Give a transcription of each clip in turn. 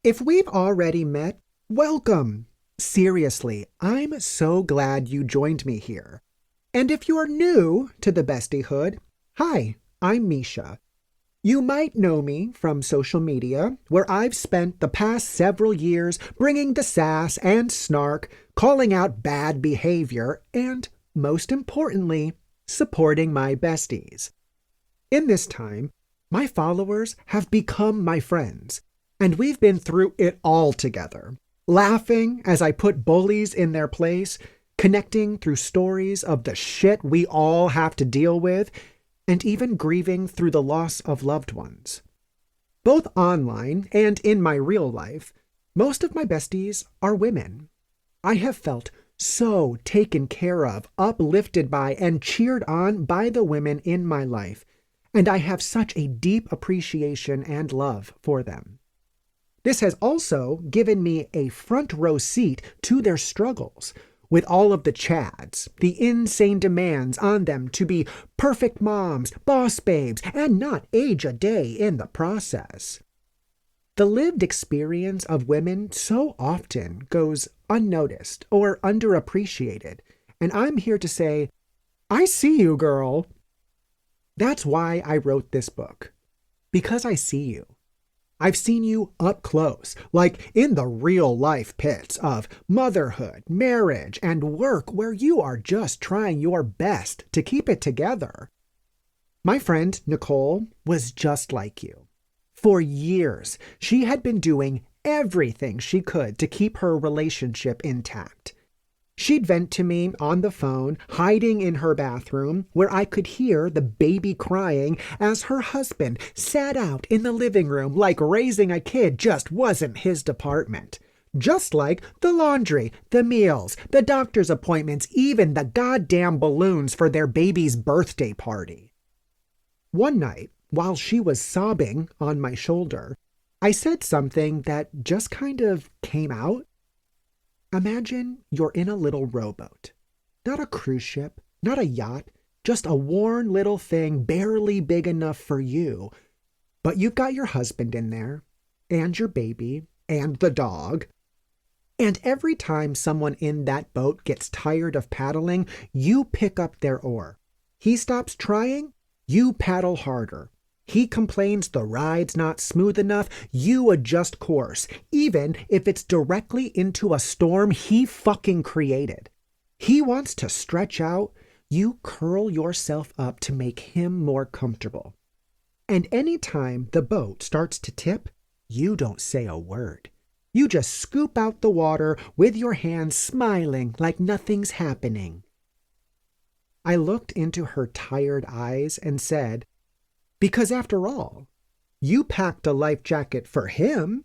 If we've already met, welcome. Seriously, I'm so glad you joined me here. And if you're new to the Bestiehood, hi, I'm Misha. You might know me from social media, where I've spent the past several years bringing the sass and snark, calling out bad behavior, and, most importantly, supporting my besties. In this time, my followers have become my friends, and we've been through it all together, laughing as I put bullies in their place, connecting through stories of the shit we all have to deal with, and even grieving through the loss of loved ones. Both online and in my real life, most of my besties are women. I have felt so taken care of, uplifted by, and cheered on by the women in my life, and I have such a deep appreciation and love for them. This has also given me a front row seat to their struggles, with all of the chads, the insane demands on them to be perfect moms, boss babes, and not age a day in the process. The lived experience of women so often goes unnoticed or underappreciated, and I'm here to say, I see you, girl. That's why I wrote this book, because I see you. I've seen you up close, like in the real life pits of motherhood, marriage, and work where you are just trying your best to keep it together. My friend Nicole was just like you. For years, she had been doing everything she could to keep her relationship intact. She'd vent to me on the phone, hiding in her bathroom, where I could hear the baby crying as her husband sat out in the living room like raising a kid just wasn't his department. Just like the laundry, the meals, the doctor's appointments, even the goddamn balloons for their baby's birthday party. One night, while she was sobbing on my shoulder, I said something that just kind of came out. Imagine you're in a little rowboat. Not a cruise ship, not a yacht, just a worn little thing barely big enough for you. But you've got your husband in there, and your baby, and the dog. And every time someone in that boat gets tired of paddling, you pick up their oar. He stops trying, you paddle harder. He complains the ride's not smooth enough, you adjust course, even if it's directly into a storm he fucking created. He wants to stretch out, you curl yourself up to make him more comfortable. And anytime the boat starts to tip, you don't say a word. You just scoop out the water with your hands smiling like nothing's happening. I looked into her tired eyes and said, because after all, you packed a life jacket for him.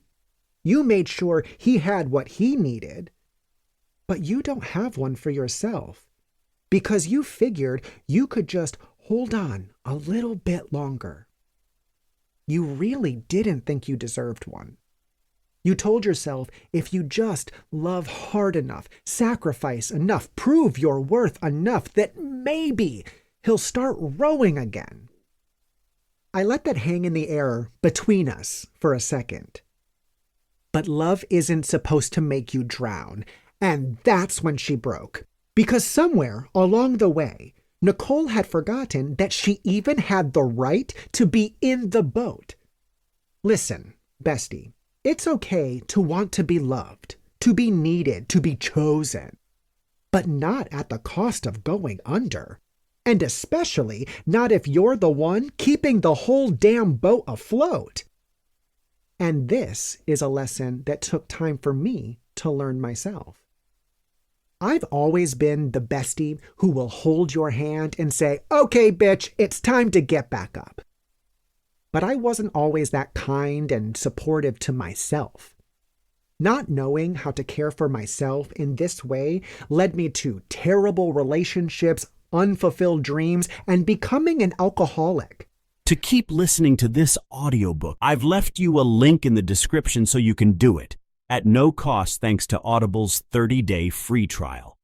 You made sure he had what he needed. But you don't have one for yourself because you figured you could just hold on a little bit longer. You really didn't think you deserved one. You told yourself if you just love hard enough, sacrifice enough, prove your worth enough, that maybe he'll start rowing again. I let that hang in the air between us for a second. But love isn't supposed to make you drown, and that's when she broke. Because somewhere along the way, Nicole had forgotten that she even had the right to be in the boat. Listen, bestie, it's okay to want to be loved, to be needed, to be chosen, but not at the cost of going under. And especially not if you're the one keeping the whole damn boat afloat. And this is a lesson that took time for me to learn myself. I've always been the bestie who will hold your hand and say, okay, bitch, it's time to get back up. But I wasn't always that kind and supportive to myself. Not knowing how to care for myself in this way led me to terrible relationships, unfulfilled dreams, and becoming an alcoholic. To keep listening to this audiobook, I've left you a link in the description so you can do it, at no cost thanks to Audible's 30-day free trial.